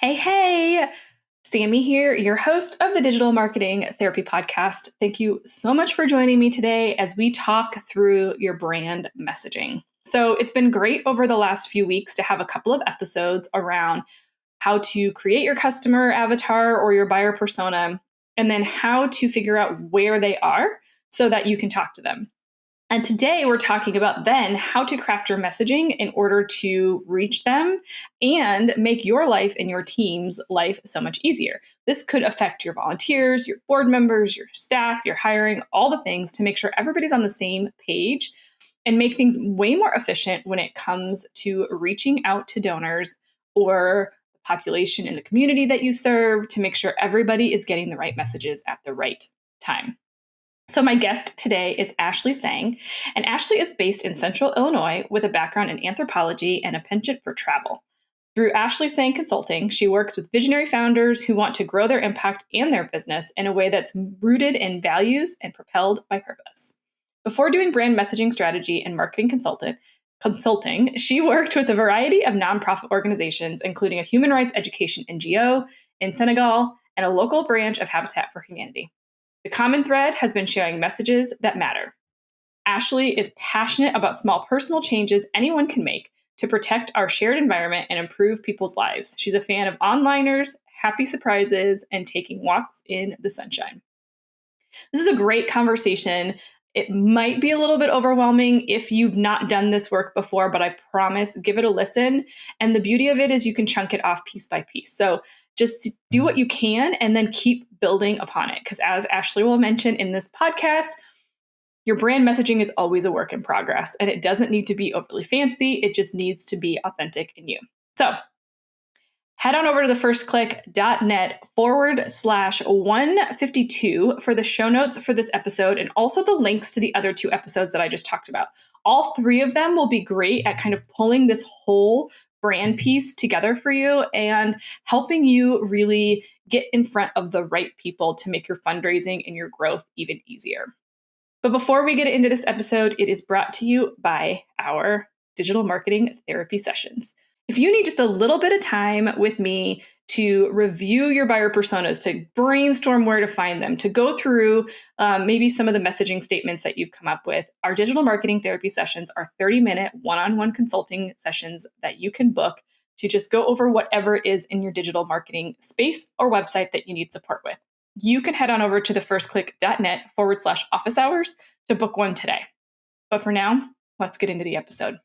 Hey, Sammy here, your host of the Digital Marketing Therapy Podcast. Thank you so much for joining me today as we talk through your brand messaging. So, it's been great over the last few weeks to have a couple of episodes around how to create your customer avatar or your buyer persona, and then how to figure out where they are so that you can talk to them. And today we're talking about then how to craft your messaging in order to reach them and make your life and your team's life so much easier. This could affect your volunteers, your board members, your staff, your hiring, all the things to make sure everybody's on the same page and make things way more efficient when it comes to reaching out to donors or the population in the community that you serve to make sure everybody is getting the right messages at the right time. So my guest today is Ashlee Sang, and Ashlee is based in Central Illinois with a background in anthropology and a penchant for travel. Through Ashlee Sang Consulting, she works with visionary founders who want to grow their impact and their business in a way that's rooted in values and propelled by purpose. Before doing brand messaging strategy and marketing consulting, she worked with a variety of nonprofit organizations, including a human rights education NGO in Senegal and a local branch of Habitat for Humanity. The common thread has been sharing messages that matter. Ashlee is passionate about small personal changes anyone can make to protect our shared environment and improve people's lives. She's a fan of onliners, happy surprises, and taking walks in the sunshine. This is a great conversation. It might be a little bit overwhelming if you've not done this work before, but I promise, give it a listen. And the beauty of it is you can chunk it off piece by piece. So just do what you can and then keep building upon it. Because as Ashlee will mention in this podcast, your brand messaging is always a work in progress and it doesn't need to be overly fancy. It just needs to be authentic in you. So head on over to thefirstclick.net/152 for the show notes for this episode and also the links to the other two episodes that I just talked about. All three of them will be great at kind of pulling this whole brand piece together for you and helping you really get in front of the right people to make your fundraising and your growth even easier. But before we get into this episode, it is brought to you by our digital marketing therapy sessions. If you need just a little bit of time with me to review your buyer personas, to brainstorm where to find them, to go through maybe some of the messaging statements that you've come up with, our digital marketing therapy sessions are 30-minute one-on-one consulting sessions that you can book to just go over whatever it is in your digital marketing space or website that you need support with. You can head on over to thefirstclick.net/office hours to book one today. But for now, let's get into the episode.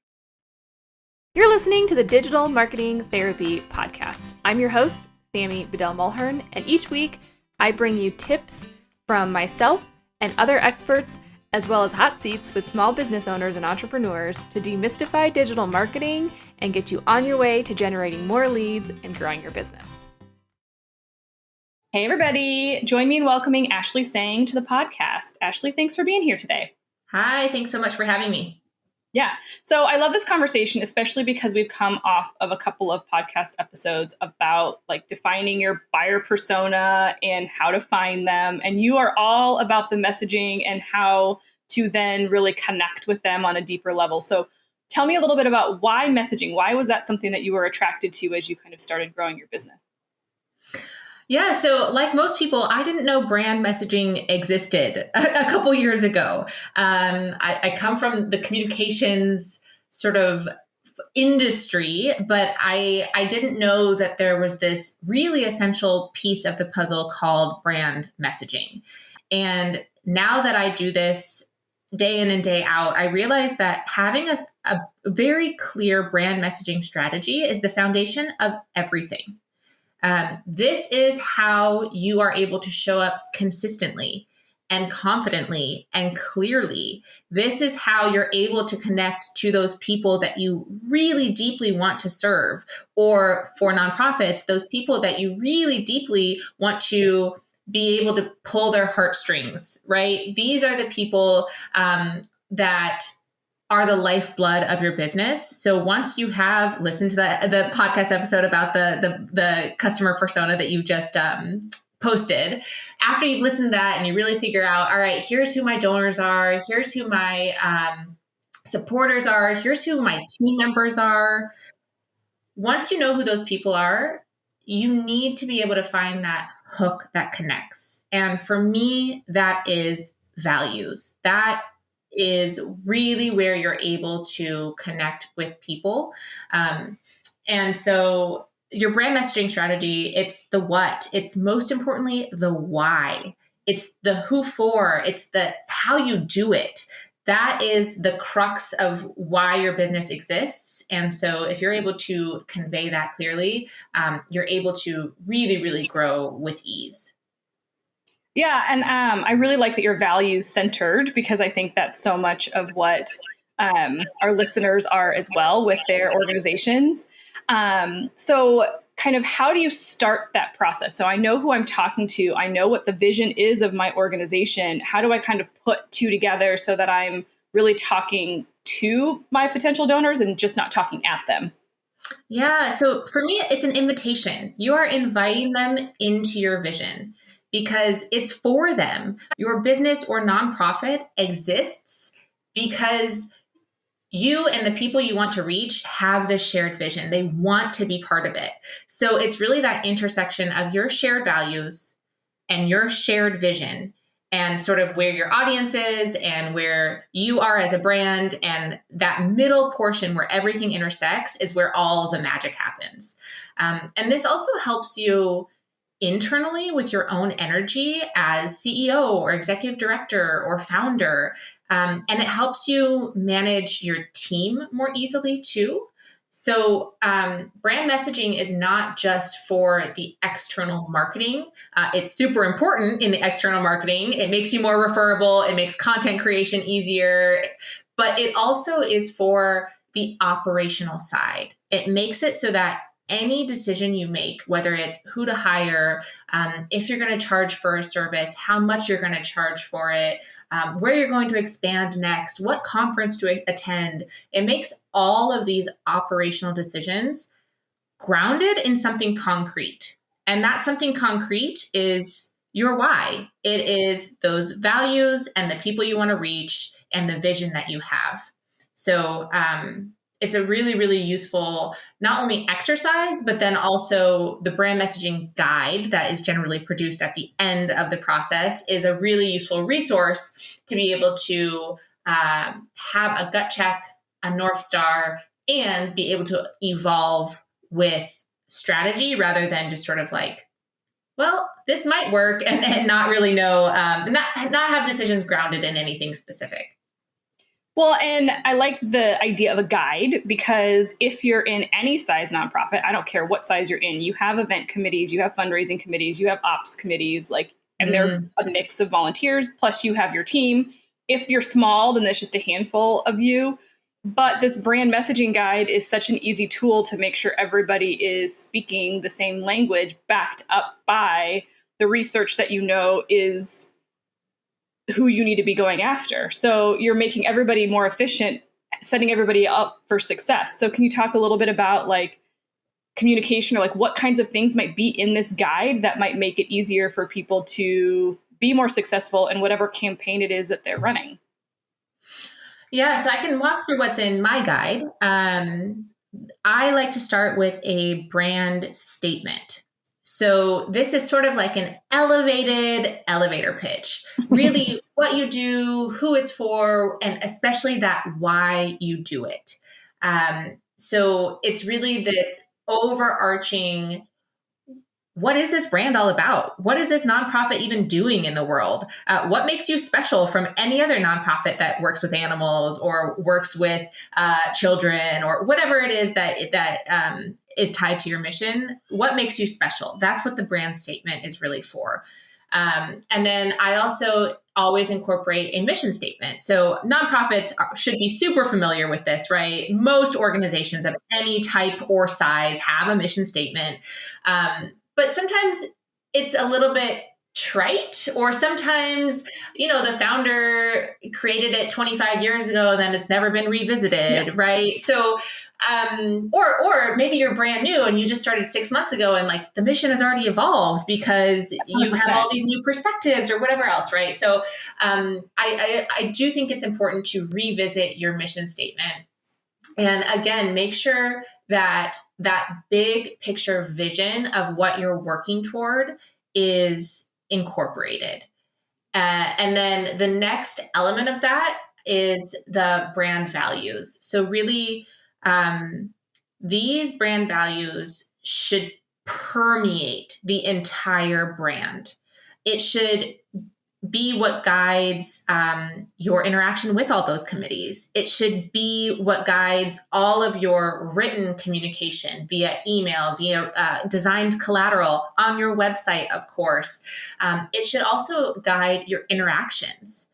You're listening to the Digital Marketing Therapy Podcast. I'm your host, Sammy Bedell-Mulhern, and each week I bring you tips from myself and other experts, as well as hot seats with small business owners and entrepreneurs to demystify digital marketing and get you on your way to generating more leads and growing your business. Hey everybody, join me in welcoming Ashlee Sang to the podcast. Ashlee, thanks for being here today. Hi, thanks so much for having me. Yeah. So I love this conversation, especially because we've come off of a couple of podcast episodes about like defining your buyer persona and how to find them. And you are all about the messaging and how to then really connect with them on a deeper level. So tell me a little bit about why messaging. Why was that something that you were attracted to as you kind of started growing your business? Yeah, so like most people, I didn't know brand messaging existed a couple years ago. I come from the communications sort of industry, but I didn't know that there was this really essential piece of the puzzle called brand messaging. And now that I do this day in and day out, I realize that having a very clear brand messaging strategy is the foundation of everything. This is how you are able to show up consistently and confidently and clearly. This is how you're able to connect to those people that you really deeply want to serve, or for nonprofits, those people that you really deeply want to be able to pull their heartstrings, right? These are the people that are the lifeblood of your business. So once you have listened to the podcast episode about the customer persona that you just posted, after you've listened to that and you really figure out, all right, here's who my donors are, here's who my supporters are, here's who my team members are. Once you know who those people are, you need to be able to find that hook that connects. And for me, that is values. That is really where you're able to connect with people. And so your brand messaging strategy, it's the what, it's most importantly the why, it's the who for, it's the how you do it. That is the crux of why your business exists. And so if you're able to convey that clearly, you're able to really, really grow with ease. Yeah, and I really like that you're values centered, because I think that's so much of what our listeners are as well with their organizations. So kind of how do you start that process? So I know who I'm talking to. I know what the vision is of my organization. How do I kind of put two together so that I'm really talking to my potential donors and just not talking at them? Yeah. So for me, it's an invitation. You are inviting them into your vision because it's for them. Your business or nonprofit exists because you and the people you want to reach have this shared vision. They want to be part of it. So it's really that intersection of your shared values and your shared vision, and sort of where your audience is and where you are as a brand. And that middle portion where everything intersects is where all the magic happens. And this also helps you internally with your own energy as CEO or executive director or founder. And it helps you manage your team more easily too. So, brand messaging is not just for the external marketing. It's super important in the external marketing. It makes you more referable. It makes content creation easier, but it also is for the operational side. It makes it so that any decision you make, whether it's who to hire, if you're going to charge for a service, how much you're going to charge for it, where you're going to expand next, what conference to attend, it makes all of these operational decisions grounded in something concrete. And that something concrete is your why. It is those values and the people you want to reach and the vision that you have. So, it's a really, really useful, not only exercise, but then also the brand messaging guide that is generally produced at the end of the process is a really useful resource to be able to have a gut check, a North Star, and be able to evolve with strategy rather than just sort of like, well, this might work and not really know, not have decisions grounded in anything specific. Well, and I like the idea of a guide, because if you're in any size nonprofit, I don't care what size you're in, you have event committees, you have fundraising committees, you have ops committees, like, and they're a mix of volunteers, plus you have your team. If you're small, then there's just a handful of you. But this brand messaging guide is such an easy tool to make sure everybody is speaking the same language, backed up by the research that you know is who you need to be going after. So you're making everybody more efficient, setting everybody up for success. So can you talk a little bit about like communication, or like what kinds of things might be in this guide that might make it easier for people to be more successful in whatever campaign it is that they're running? Yeah, so I can walk through what's in my guide. I like to start with a brand statement. So this is sort of like an elevated elevator pitch, really what you do, who it's for, and especially that why you do it. So it's really this overarching, what is this brand all about? What is this nonprofit even doing in the world? What makes you special from any other nonprofit that works with animals or works with children or whatever it is that is tied to your mission? What makes you special? That's what the brand statement is really for. And then I also always incorporate a mission statement. So nonprofits should be super familiar with this, right? Most organizations of any type or size have a mission statement. But sometimes it's a little bit trite, or sometimes, the founder created it 25 years ago and then it's never been revisited, right? So, or maybe you're brand new and you just started 6 months ago and like the mission has already evolved because you 100%. have all these new perspectives or whatever else, right? So, I do think it's important to revisit your mission statement. And again, make sure that that big picture vision of what you're working toward is incorporated. And then the next element of that is the brand values. So really, these brand values should permeate the entire brand. It should be what guides your interaction with all those committees. It should be what guides all of your written communication via email, via designed collateral on your website, of course. It should also guide your interactions.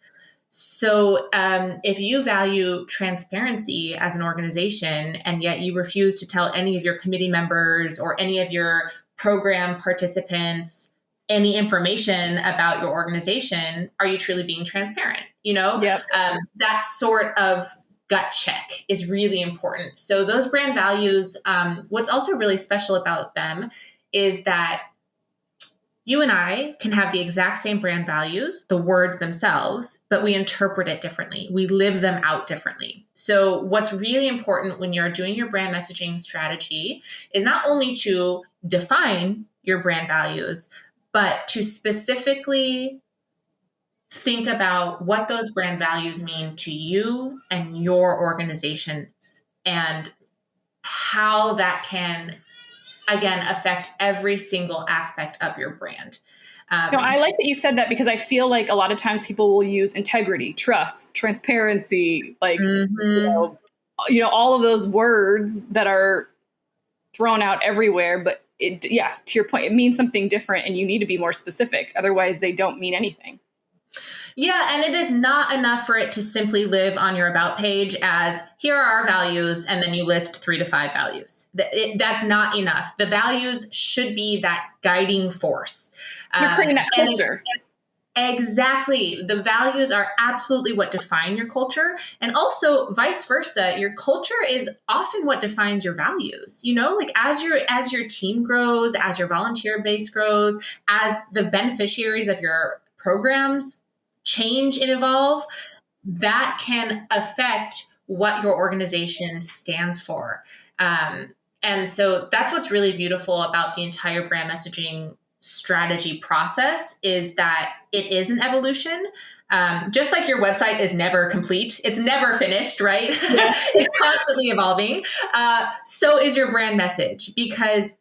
So if you value transparency as an organization, and yet you refuse to tell any of your committee members or any of your program participants any information about your organization, are you truly being transparent? Yep. That sort of gut check is really important. So those brand values, what's also really special about them is that you and I can have the exact same brand values, the words themselves, but we interpret it differently. We live them out differently. So what's really important when you're doing your brand messaging strategy is not only to define your brand values, but to specifically think about what those brand values mean to you and your organization, and how that can, again, affect every single aspect of your brand. I like that you said that, because I feel like a lot of times people will use integrity, trust, transparency, like, all of those words that are thrown out everywhere, but to your point, it means something different, and you need to be more specific. Otherwise, they don't mean anything. Yeah, and it is not enough for it to simply live on your about page as, here are our values, and then you list 3 to 5 values. That's not enough. The values should be that guiding force. You're creating that culture. Exactly. The values are absolutely what define your culture. And also vice versa, your culture is often what defines your values. Like as your team grows, as your volunteer base grows, as the beneficiaries of your programs change and evolve, that can affect what your organization stands for. And so that's what's really beautiful about the entire brand messaging strategy process, is that it is an evolution. Just like your website is never complete, it's never finished, right? Yes. It's constantly evolving. So is your brand message, because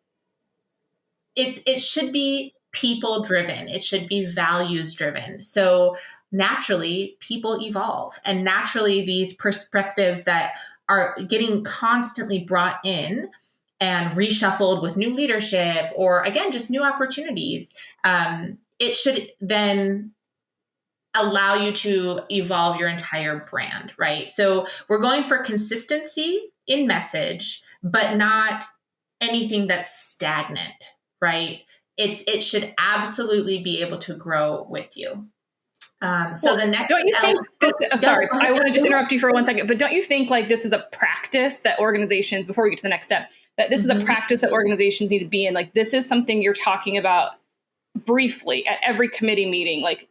it should be people driven. It should be values driven. So naturally, people evolve, and naturally, these perspectives that are getting constantly brought in and reshuffled with new leadership, or again, just new opportunities, it should then allow you to evolve your entire brand, right? So we're going for consistency in message, but not anything that's stagnant, right? It should absolutely be able to grow with you. So the next, don't you think? Sorry, I want to just interrupt you for 1 second. But don't you think like this is a practice that organizations, before we get to the next step, that this is a practice that organizations need to be in? Like this is something you're talking about briefly at every committee meeting. Like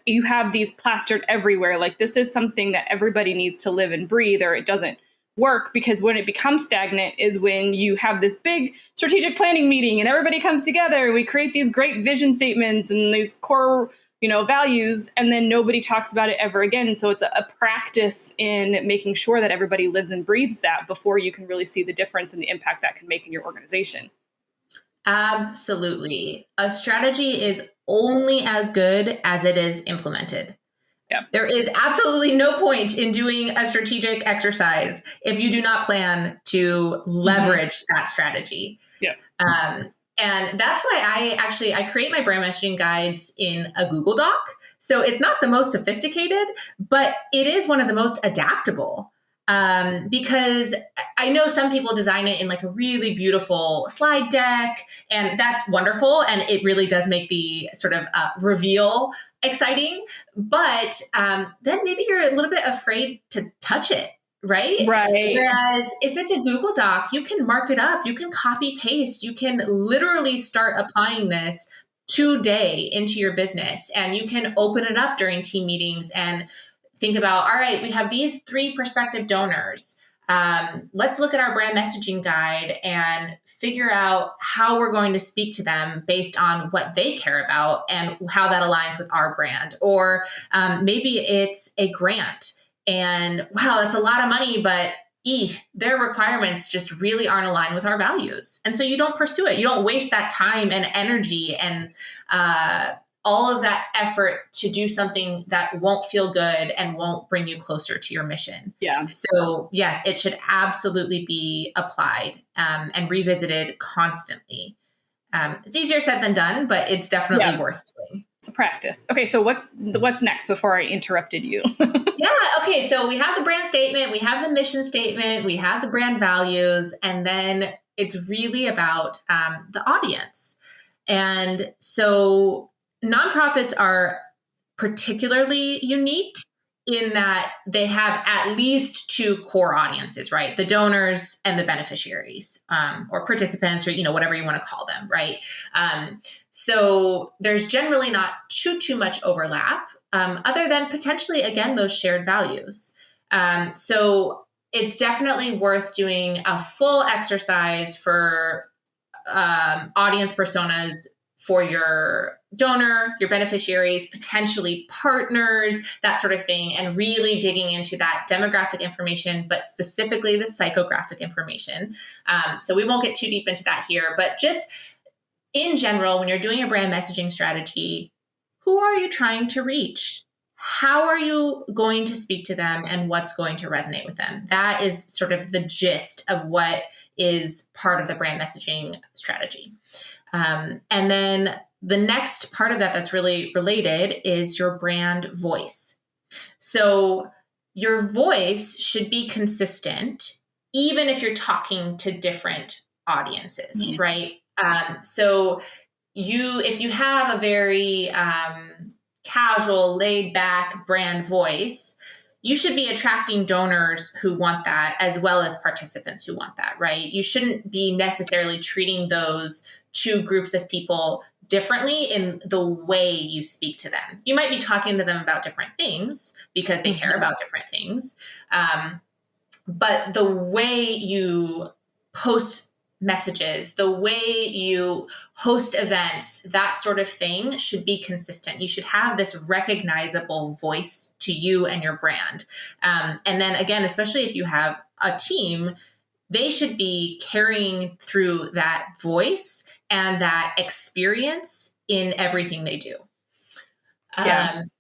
you have these plastered everywhere. Like this is something that everybody needs to live and breathe, or it doesn't work. Because when it becomes stagnant is when you have this big strategic planning meeting and everybody comes together and we create these great vision statements and these core values, and then nobody talks about it ever again. So it's a practice in making sure that everybody lives and breathes that before you can really see the difference and the impact that can make in your organization. Absolutely. A strategy is only as good as it is implemented. Yeah. There is absolutely no point in doing a strategic exercise if you do not plan to leverage that strategy. Yeah. And that's why I create my brand messaging guides in a Google Doc. So it's not the most sophisticated, but it is one of the most adaptable. Because I know some people design it in like a really beautiful slide deck, and that's wonderful. And it really does make the sort of reveal exciting. But then maybe you're a little bit afraid to touch it. Right? Right. Whereas if it's a Google Doc, you can mark it up, you can copy paste, you can literally start applying this today into your business, and you can open it up during team meetings and think about, all right, we have these 3 prospective donors. let's look at our brand messaging guide and figure out how we're going to speak to them based on what they care about and how that aligns with our brand. Or maybe it's a grant and wow, that's a lot of money, but their requirements just really aren't aligned with our values. And so you don't pursue it. You don't waste that time and energy and all of that effort to do something that won't feel good and won't bring you closer to your mission. Yeah. So yes, it should absolutely be applied and revisited constantly. It's easier said than done, but it's definitely worth doing. It's a practice. Okay, so what's next before I interrupted you? Okay. So we have the brand statement, we have the mission statement, we have the brand values, and then it's really about the audience. And so nonprofits are particularly unique in that they have at least two core audiences, right? The donors and the beneficiaries, or participants, or whatever you want to call them, right? So there's generally not too much overlap, other than potentially, again, those shared values. So it's definitely worth doing a full exercise for audience personas for your donor, your beneficiaries, potentially partners, that sort of thing, and really digging into that demographic information, but specifically the psychographic information. So we won't get too deep into that here, but just in general, when you're doing a brand messaging strategy, who are you trying to reach? How are you going to speak to them, and what's going to resonate with them? That is sort of the gist of what is part of the brand messaging strategy. And then the next part of that that's really related is your brand voice. So your voice should be consistent, even if you're talking to different audiences, right? So if you have a very casual, laid back brand voice, you should be attracting donors who want that as well as participants who want that, right? You shouldn't be necessarily treating those two groups of people differently in the way you speak to them. You might be talking to them about different things because they care about different things. But the way you post messages, the way you host events, that sort of thing should be consistent. You should have this recognizable voice to you and your brand. And then again, especially if you have a team, they should be carrying through that voice and that experience in everything they do. And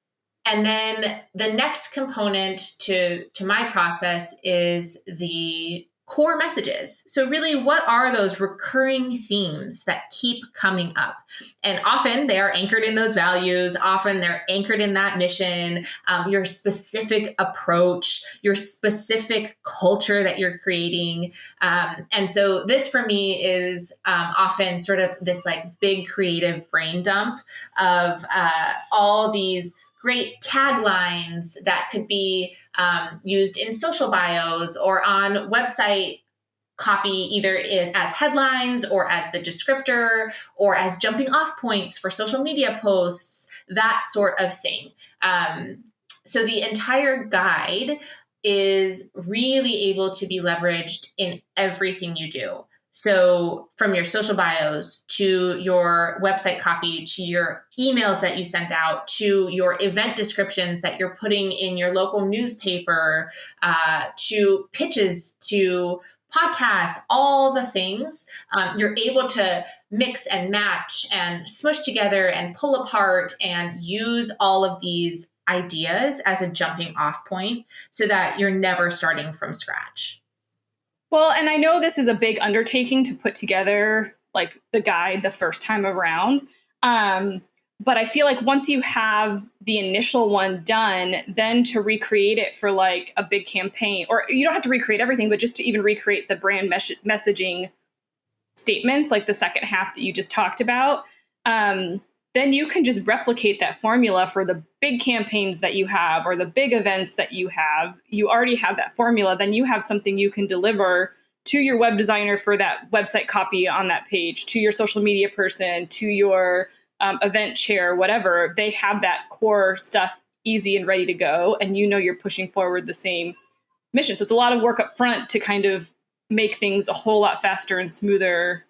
then the next component to my process is the core messages. So really, what are those recurring themes that keep coming up? And often they are anchored in those values. Often they're anchored in that mission, your specific approach, your specific culture that you're creating. And so this for me is often sort of this like big creative brain dump of all these great taglines that could be used in social bios or on website copy, either as headlines or as the descriptor or as jumping off points for social media posts, that sort of thing. So the entire guide is really able to be leveraged in everything you do. So from your social bios to your website copy, to your emails that you send out, to your event descriptions that you're putting in your local newspaper, to pitches, to podcasts, all the things, you're able to mix and match and smush together and pull apart and use all of these ideas as a jumping off point so that you're never starting from scratch. Well, and I know this is a big undertaking to put together like the guide the first time around. But I feel like once you have the initial one done, then to recreate it for like a big campaign, or you don't have to recreate everything, but just to even recreate the brand messaging statements, like the second half that you just talked about, then you can just replicate that formula for the big campaigns that you have or the big events that you have. You already have that formula. Then you have something you can deliver to your web designer for that website copy on that page, to your social media person, to your event chair, whatever. They have that core stuff easy and ready to go. And you know you're pushing forward the same mission. So it's a lot of work up front to kind of make things a whole lot faster and smoother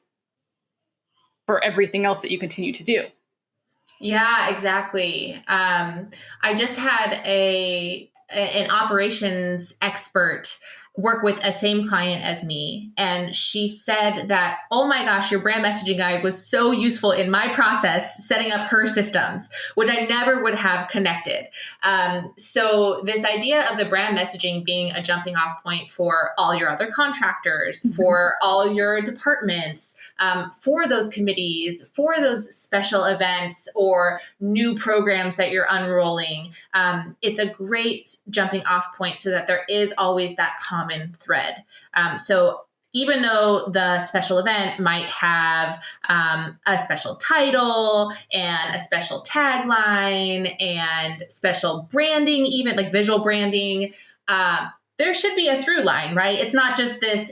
for everything else that you continue to do. Yeah, exactly. I just had an operations expert work with a same client as me. And she said that, oh my gosh, your brand messaging guide was so useful in my process setting up her systems, which I never would have connected. So this idea of the brand messaging being a jumping off point for all your other contractors, for all your departments, for those committees, for those special events or new programs that you're unrolling, it's a great jumping off point so that there is always that common thread. So even though the special event might have a special title and a special tagline and special branding, even like visual branding, there should be a through line, right? It's not just this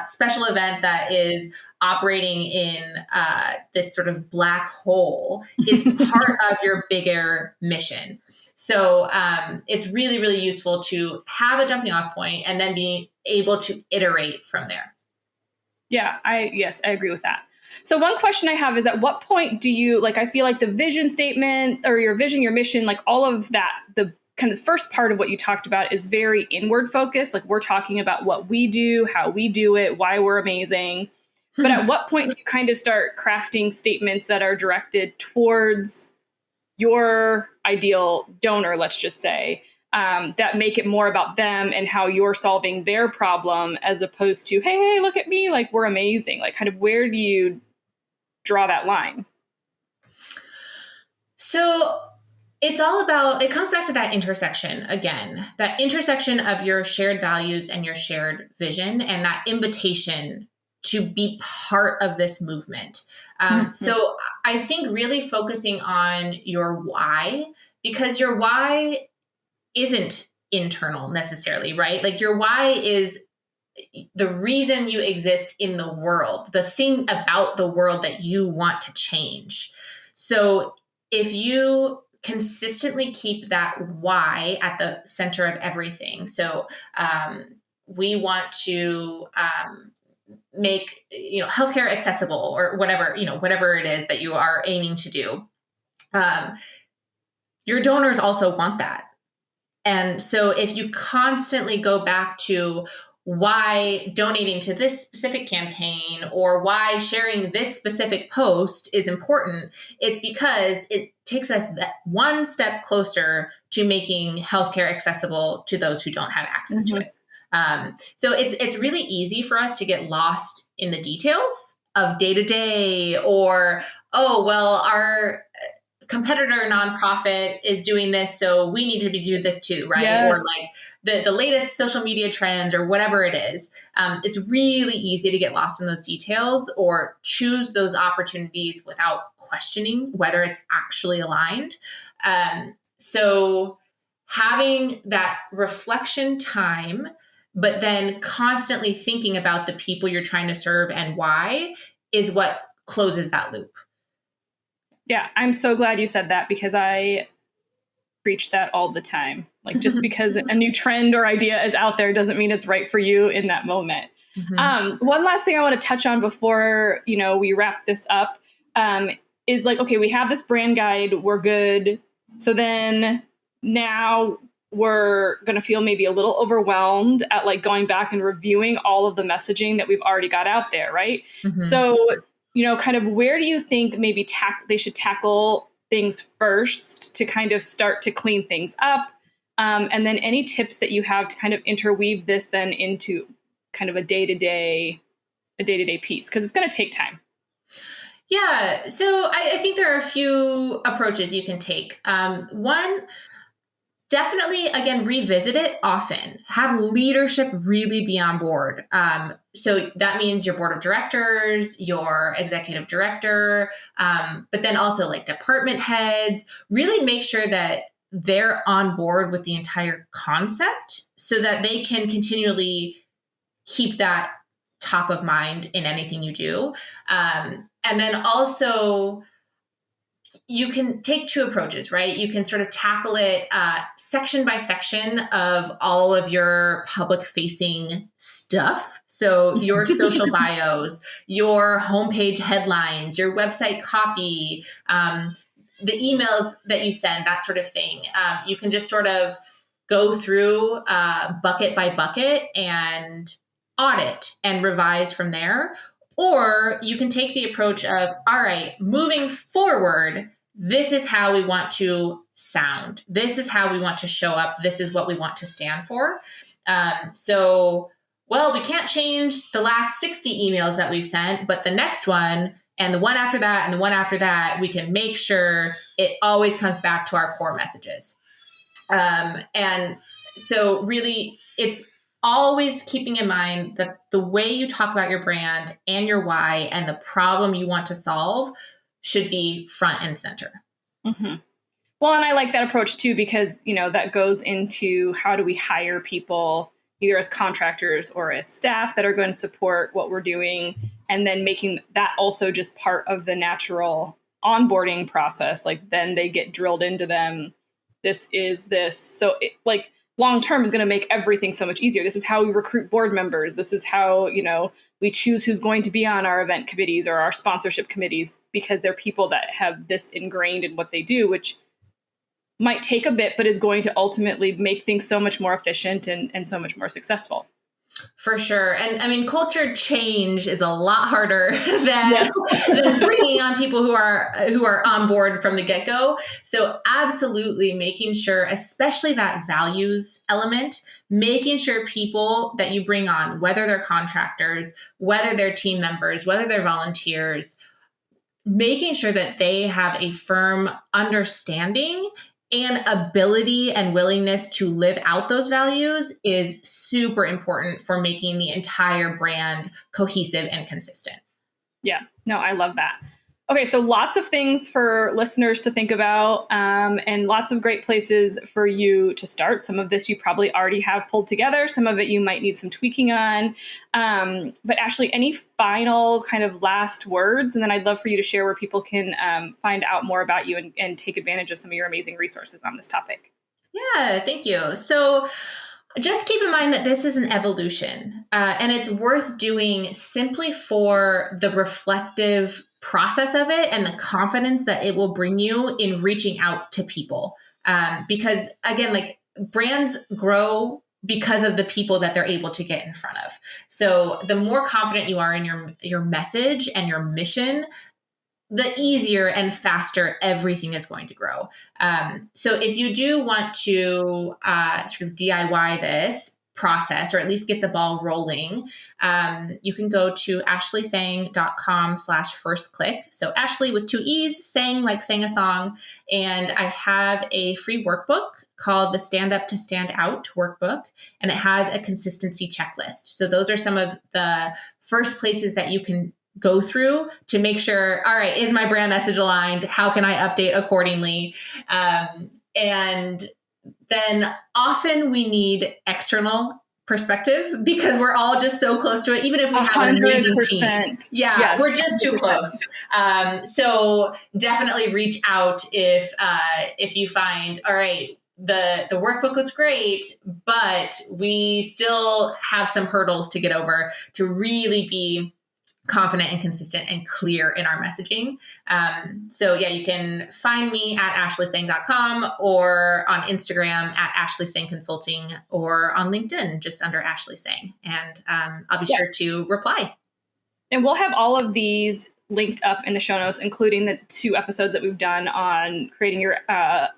special event that is operating in this sort of black hole. It's part of your bigger mission. So it's really, really useful to have a jumping off point and then being able to iterate from there. Yeah, I agree with that. So one question I have is, at what point do you, like, I feel like the vision statement or your vision, your mission, like all of that, the kind of first part of what you talked about is very inward focused. Like, we're talking about what we do, how we do it, why we're amazing. But at what point do you kind of start crafting statements that are directed towards your ideal donor, let's just say, that make it more about them and how you're solving their problem, as opposed to, hey, look at me, like, we're amazing? Like, kind of, where do you draw that line? So it's all about, it comes back to that intersection again, that intersection of your shared values and your shared vision, and that invitation to be part of this movement. So I think really focusing on your why, because your why isn't internal necessarily, right? Like, your why is the reason you exist in the world, the thing about the world that you want to change. So if you consistently keep that why at the center of everything, so we want to make healthcare accessible, or whatever it is that you are aiming to do. Your donors also want that. And so if you constantly go back to why donating to this specific campaign or why sharing this specific post is important, it's because it takes us that one step closer to making healthcare accessible to those who don't have access to it. So it's really easy for us to get lost in the details of day to day, or, oh, well, our competitor nonprofit is doing this, so we need to be doing this too, right? Yes. Or like the latest social media trends or whatever it is. It's really easy to get lost in those details or choose those opportunities without questioning whether it's actually aligned. So having that reflection time, but then constantly thinking about the people you're trying to serve and why, is what closes that loop. Yeah, I'm so glad you said that, because I preach that all the time. Like, just because a new trend or idea is out there doesn't mean it's right for you in that moment. One last thing I want to touch on before, we wrap this up, is like, okay, we have this brand guide, we're good. So then now we're going to feel maybe a little overwhelmed at like going back and reviewing all of the messaging that we've already got out there, right? So, kind of, where do you think maybe they should tackle things first to kind of start to clean things up? And then any tips that you have to kind of interweave this then into kind of a day-to-day piece, because it's going to take time. Yeah. So I think there are a few approaches you can take. One, definitely, again, revisit it often. Have leadership really be on board. So that means your board of directors, your executive director, but then also like department heads. Really make sure that they're on board with the entire concept so that they can continually keep that top of mind in anything you do. And then also, you can take two approaches, right? You can sort of tackle it section by section of all of your public facing stuff. So your social bios, your homepage headlines, your website copy, the emails that you send, that sort of thing. You can just sort of go through bucket by bucket and audit and revise from there. Or you can take the approach of, all right, moving forward, this is how we want to sound. This is how we want to show up. This is what we want to stand for. Well, we can't change the last 60 emails that we've sent, but the next one and the one after that and the one after that, we can make sure it always comes back to our core messages. And so really, it's always keeping in mind that the way you talk about your brand and your why and the problem you want to solve should be front and center. Mm-hmm. Well, and I like that approach too, because, that goes into how do we hire people either as contractors or as staff that are going to support what we're doing, and then making that also just part of the natural onboarding process. Like then they get drilled into them. This is this. So long term is going to make everything so much easier. This is how we recruit board members. This is how, we choose who's going to be on our event committees or our sponsorship committees, because they're people that have this ingrained in what they do, which might take a bit, but is going to ultimately make things so much more efficient and so much more successful. For sure. And I mean, culture change is a lot harder than bringing on people who are on board from the get-go. So absolutely making sure, especially that values element, making sure people that you bring on, whether they're contractors, whether they're team members, whether they're volunteers, making sure that they have a firm understanding and ability and willingness to live out those values is super important for making the entire brand cohesive and consistent. Yeah, no, I love that. Okay, so lots of things for listeners to think about, and lots of great places for you to start. Some of this you probably already have pulled together. Some of it you might need some tweaking on. But Ashlee, any final kind of last words? And then I'd love for you to share where people can find out more about you and take advantage of some of your amazing resources on this topic. Yeah, thank you. So just keep in mind that this is an evolution, and it's worth doing simply for the reflective process of it and the confidence that it will bring you in reaching out to people. Because again, like brands grow because of the people that they're able to get in front of. So the more confident you are in your message and your mission, the easier and faster everything is going to grow. So if you do want to sort of DIY this process, or at least get the ball rolling, you can go to ashleesang.com/first click. So Ashlee with 2 E's, sang like sang a song. And I have a free workbook called the Stand Up to Stand Out workbook, and it has a consistency checklist. So those are some of the first places that you can go through to make sure, all right, is my brand message aligned? How can I update accordingly? And then often we need external perspective because we're all just so close to it, even if we have an amazing team. Yeah, yes, we're just 100%. Too close. So definitely reach out if you find, all right, the workbook was great, but we still have some hurdles to get over to really be confident and consistent and clear in our messaging. So yeah, you can find me at ashleesang.com or on Instagram at Ashlee Sang Consulting, or on LinkedIn just under Ashlee Sang. And I'll be sure to reply. And we'll have all of these linked up in the show notes, including the 2 episodes that we've done on creating your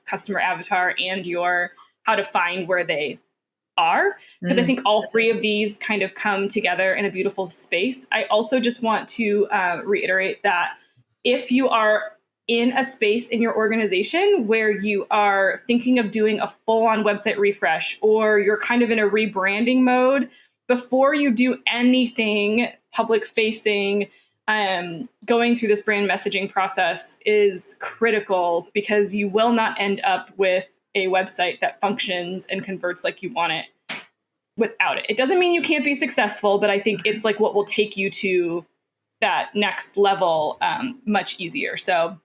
customer avatar and your how to find where they are, because I think all 3 of these kind of come together in a beautiful space. I also just want to reiterate that if you are in a space in your organization where you are thinking of doing a full-on website refresh, or you're kind of in a rebranding mode, before you do anything public facing, going through this brand messaging process is critical, because you will not end up with a website that functions and converts like you want it without it. It doesn't mean you can't be successful, but I think it's like what will take you to that next level much easier. So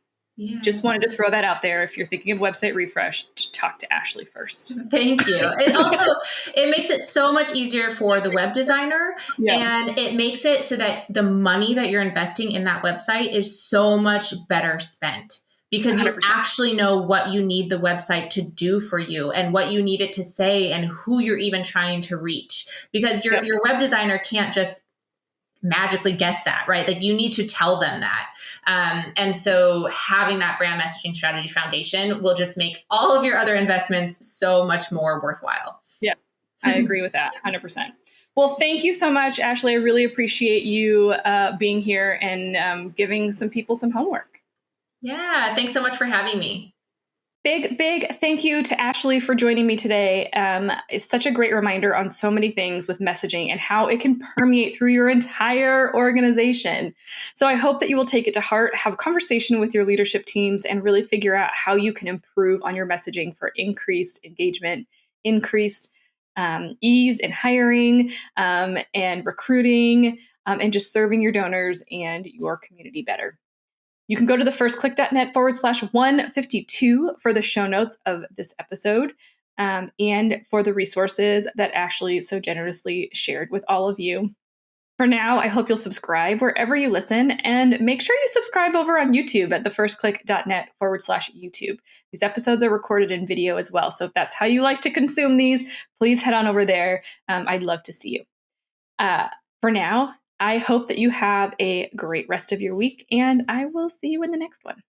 Just wanted to throw that out there. If you're thinking of website refresh, talk to Ashlee first. Thank you. It makes it so much easier for the web designer, and it makes it so that the money that you're investing in that website is so much better spent, because you 100%. actually know what you need the website to do for you and what you need it to say and who you're even trying to reach, because your web designer can't just magically guess that, right? Like, you need to tell them that. And so having that brand messaging strategy foundation will just make all of your other investments so much more worthwhile. Yeah, I agree with that 100%. Well, thank you so much, Ashlee. I really appreciate you being here and giving some people some homework. Yeah, thanks so much for having me. Big thank you to Ashlee for joining me today. It's such a great reminder on so many things with messaging and how it can permeate through your entire organization. So I hope that you will take it to heart, have a conversation with your leadership teams, and really figure out how you can improve on your messaging for increased engagement, increased ease in hiring and recruiting, and just serving your donors and your community better. You can go to thefirstclick.net/152 for the show notes of this episode and for the resources that Ashlee so generously shared with all of you. For now, I hope you'll subscribe wherever you listen, and make sure you subscribe over on YouTube at thefirstclick.net/YouTube. These episodes are recorded in video as well. So if that's how you like to consume these, please head on over there. I'd love to see you. For now, I hope that you have a great rest of your week, and I will see you in the next one.